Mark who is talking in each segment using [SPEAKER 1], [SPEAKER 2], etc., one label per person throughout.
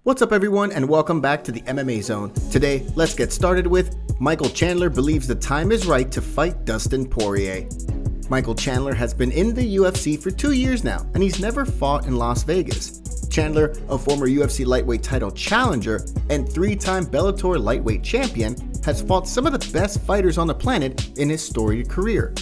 [SPEAKER 1] What's up everyone and welcome back to the MMA Zone. Today, let's get started with Michael Chandler believes the time is right to fight Dustin Poirier. Michael Chandler has been in the UFC for 2 years now, and he's never fought in Las Vegas. Chandler, a former UFC lightweight title challenger and 3-time Bellator lightweight champion, has fought some of the best fighters on the planet in his storied career.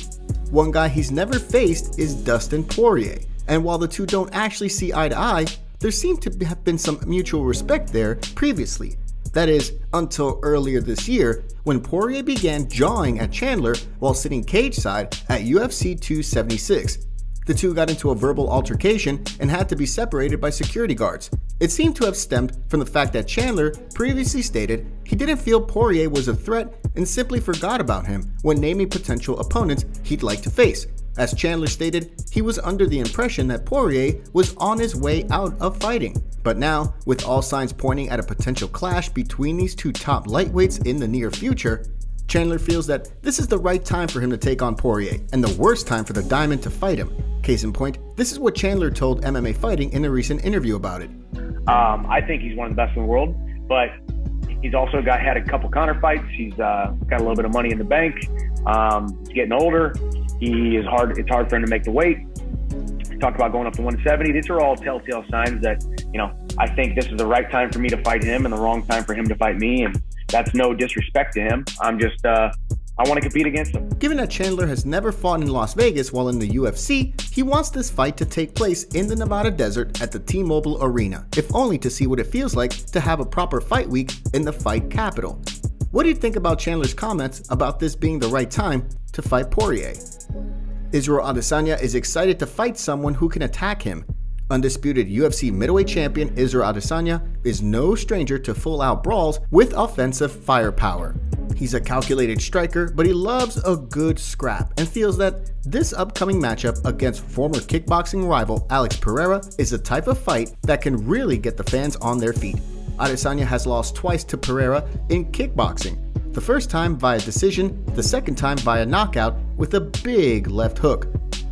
[SPEAKER 1] One guy he's never faced is Dustin Poirier, and while the two don't actually see eye to eye, there seemed to have been some mutual respect there previously. That is, until earlier this year, when Poirier began jawing at Chandler while sitting cage-side at UFC 276. The two got into a verbal altercation and had to be separated by security guards. It seemed to have stemmed from the fact that Chandler previously stated he didn't feel Poirier was a threat and simply forgot about him when naming potential opponents he'd like to face. As Chandler stated, he was under the impression that Poirier was on his way out of fighting. But now, with all signs pointing at a potential clash between these two top lightweights in the near future, Chandler feels that this is the right time for him to take on Poirier, and the worst time for the Diamond to fight him. Case in point, this is what Chandler told MMA Fighting in a recent interview about it.
[SPEAKER 2] I think he's one of the best in the world, but he's also had a couple counterfights. He's got a little bit of money in the bank. He's getting older. It's hard for him to make the weight. He talked about going up to 170. These are all telltale signs that, I think this is the right time for me to fight him and the wrong time for him to fight me. And that's no disrespect to him. I'm just, I want to compete against him.
[SPEAKER 1] Given that Chandler has never fought in Las Vegas while in the UFC, he wants this fight to take place in the Nevada desert at the T-Mobile Arena, if only to see what it feels like to have a proper fight week in the fight capital. What do you think about Chandler's comments about this being the right time to fight Poirier? Israel Adesanya is excited to fight someone who can attack him. Undisputed UFC middleweight champion Israel Adesanya is no stranger to full-out brawls with offensive firepower. He's a calculated striker, but he loves a good scrap and feels that this upcoming matchup against former kickboxing rival Alex Pereira is the type of fight that can really get the fans on their feet. Adesanya has lost twice to Pereira in kickboxing, the first time via decision, the second time via knockout with a big left hook.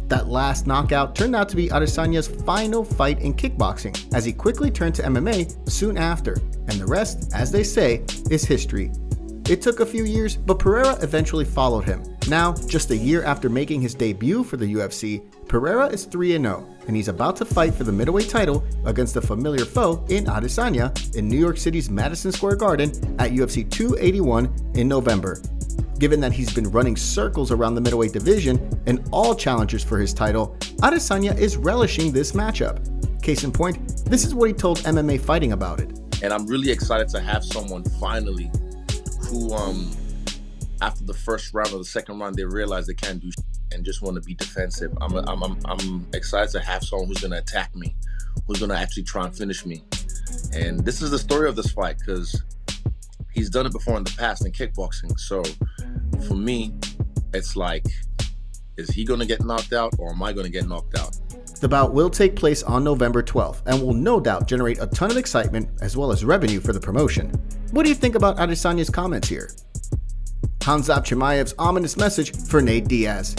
[SPEAKER 1] That last knockout turned out to be Adesanya's final fight in kickboxing, as he quickly turned to MMA soon after, and the rest, as they say, is history. It took a few years, but Pereira eventually followed him. Now, just a year after making his debut for the UFC, Pereira is 3-0, and he's about to fight for the middleweight title against a familiar foe in Adesanya in New York City's Madison Square Garden at UFC 281 in November. Given that he's been running circles around the middleweight division and all challengers for his title, Adesanya is relishing this matchup. Case in point, this is what he told MMA Fighting about it.
[SPEAKER 3] And I'm really excited to have someone finally who, after the first round or the second round, they realize they can't do and just want to be defensive. I'm excited to have someone who's going to attack me, who's going to actually try and finish me. And this is the story of this fight because he's done it before in the past in kickboxing. So for me, it's like, is he going to get knocked out or am I going to get knocked out?
[SPEAKER 1] The bout will take place on November 12th and will no doubt generate a ton of excitement as well as revenue for the promotion. What do you think about Adesanya's comments here? Khamzat Chimaev's ominous message for Nate Diaz.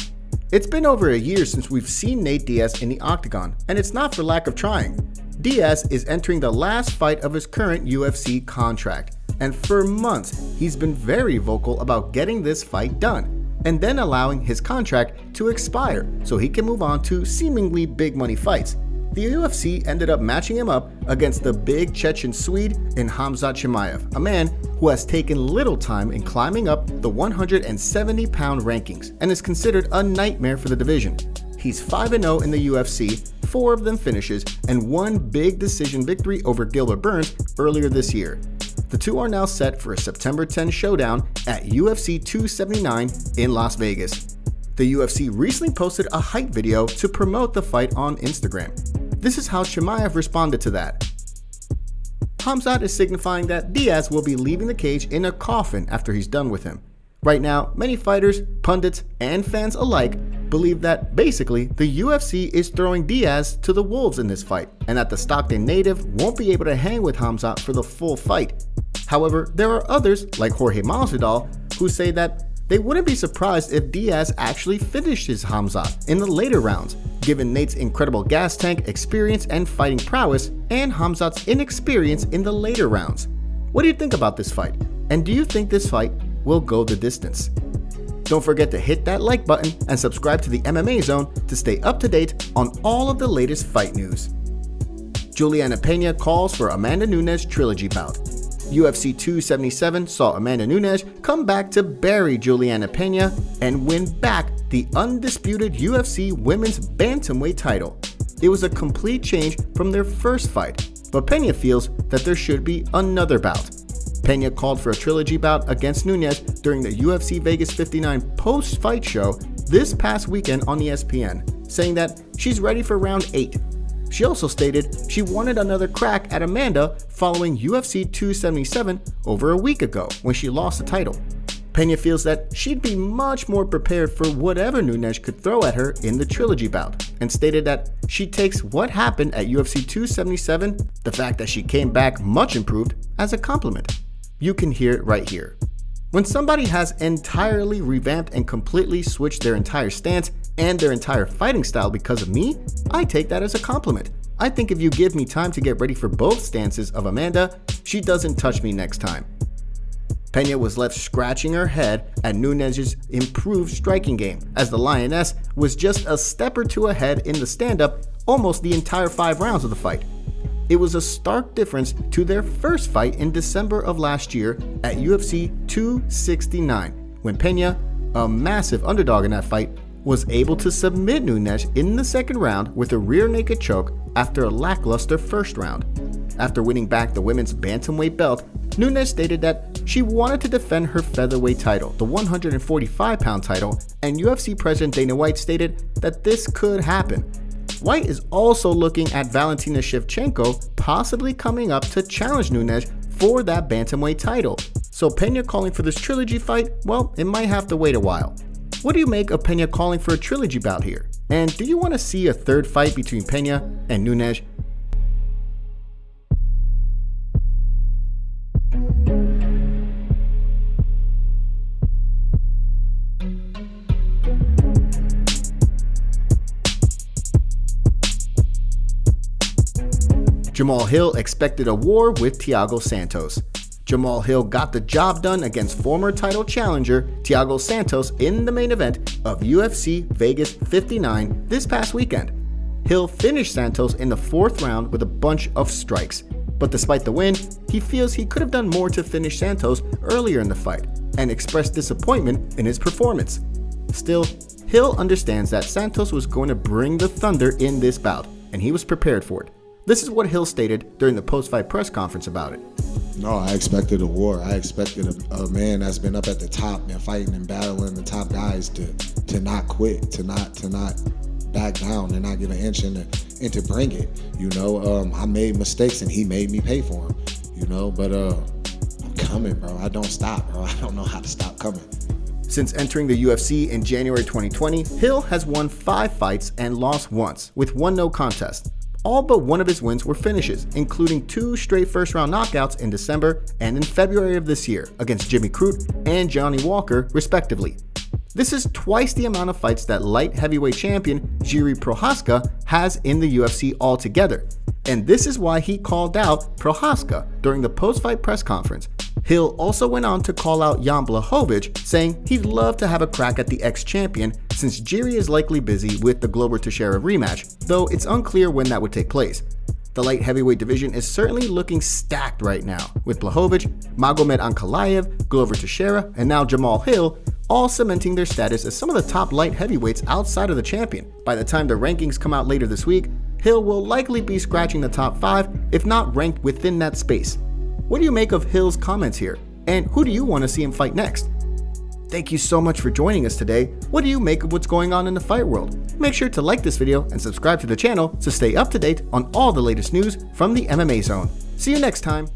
[SPEAKER 1] It's been over a year since we've seen Nate Diaz in the octagon, and it's not for lack of trying. Diaz is entering the last fight of his current UFC contract, and for months he's been very vocal about getting this fight done, and then allowing his contract to expire so he can move on to seemingly big money fights. The UFC ended up matching him up against the big Chechen Swede in Khamzat Chimaev, a man who has taken little time in climbing up the 170-pound rankings and is considered a nightmare for the division. He's 5-0 in the UFC, 4 of them finishes, and 1 big decision victory over Gilbert Burns earlier this year. The two are now set for a September 10 showdown at UFC 279 in Las Vegas. The UFC recently posted a hype video to promote the fight on Instagram. This is how Chimaev responded to that. Khamzat is signifying that Diaz will be leaving the cage in a coffin after he's done with him. Right now, many fighters, pundits, and fans alike believe that basically the UFC is throwing Diaz to the wolves in this fight, and that the Stockton native won't be able to hang with Khamzat for the full fight. However, there are others, like Jorge Masvidal, who say that they wouldn't be surprised if Diaz actually finishes Khamzat in the later rounds, given Nate's incredible gas tank, experience, and fighting prowess, and Khamzat's inexperience in the later rounds. What do you think about this fight? And do you think this fight will go the distance? Don't forget to hit that like button and subscribe to the MMA Zone to stay up to date on all of the latest fight news. Julianna Peña calls for Amanda Nunes trilogy bout. UFC 277 saw Amanda Nunes come back to bury Julianna Peña and win back the undisputed UFC women's bantamweight title. It was a complete change from their first fight, but Peña feels that there should be another bout. Peña called for a trilogy bout against Nunes during the UFC Vegas 59 post-fight show this past weekend on ESPN, saying that she's ready for round 8. She also stated she wanted another crack at Amanda following UFC 277 over a week ago when she lost the title. Peña feels that she'd be much more prepared for whatever Nunes could throw at her in the trilogy bout, and stated that she takes what happened at UFC 277, the fact that she came back much improved, as a compliment. You can hear it right here. When somebody has entirely revamped and completely switched their entire stance and their entire fighting style because of me, I take that as a compliment. I think if you give me time to get ready for both stances of Amanda, she doesn't touch me next time. Peña was left scratching her head at Nunes' improved striking game, as the Lioness was just a step or two ahead in the stand-up almost the entire 5 rounds of the fight. It was a stark difference to their first fight in December of last year at UFC 269, when Peña, a massive underdog in that fight, was able to submit Nunes in the second round with a rear naked choke after a lackluster first round. After winning back the women's bantamweight belt, Nunes stated that she wanted to defend her featherweight title, the 145-pound title, and UFC President Dana White stated that this could happen. White is also looking at Valentina Shevchenko possibly coming up to challenge Nunes for that bantamweight title. So Peña calling for this trilogy fight, well, it might have to wait a while. What do you make of Peña calling for a trilogy bout here? And do you want to see a third fight between Peña and Nunes? Jamahal Hill expected a war with Thiago Santos. Jamahal Hill got the job done against former title challenger Thiago Santos in the main event of UFC Vegas 59 this past weekend. Hill finished Santos in the 4th round with a bunch of strikes, but despite the win, he feels he could have done more to finish Santos earlier in the fight and expressed disappointment in his performance. Still, Hill understands that Santos was going to bring the thunder in this bout, and he was prepared for it. This is what Hill stated during the post-fight press conference about it.
[SPEAKER 4] No, I expected a war. I expected a man that's been up at the top and fighting and battling the top guys to not quit, to not back down and not give an inch and to bring it. You know, I made mistakes and he made me pay for them. You know, but I'm coming, bro. I don't stop, bro. I don't know how to stop coming.
[SPEAKER 1] Since entering the UFC in January 2020, Hill has won 5 fights and lost once, with 1 no contest. All but one of his wins were finishes, including 2 straight first-round knockouts in December and in February of this year against Jimmy Crute and Johnny Walker, respectively. This is twice the amount of fights that light heavyweight champion Jiří Procházka has in the UFC altogether, and this is why he called out Procházka during the post-fight press conference. Hill also went on to call out Jan Blachowicz, saying he'd love to have a crack at the ex-champion since Jiří is likely busy with the Glover Teixeira rematch, though it's unclear when that would take place. The light heavyweight division is certainly looking stacked right now, with Blachowicz, Magomed Ankalaev, Glover Teixeira, and now Jamahal Hill all cementing their status as some of the top light heavyweights outside of the champion. By the time the rankings come out later this week, Hill will likely be scratching the top 5, if not ranked within that space. What do you make of Hill's comments here? And who do you want to see him fight next? Thank you so much for joining us today. What do you make of what's going on in the fight world? Make sure to like this video and subscribe to the channel to stay up to date on all the latest news from the MMA Zone. See you next time.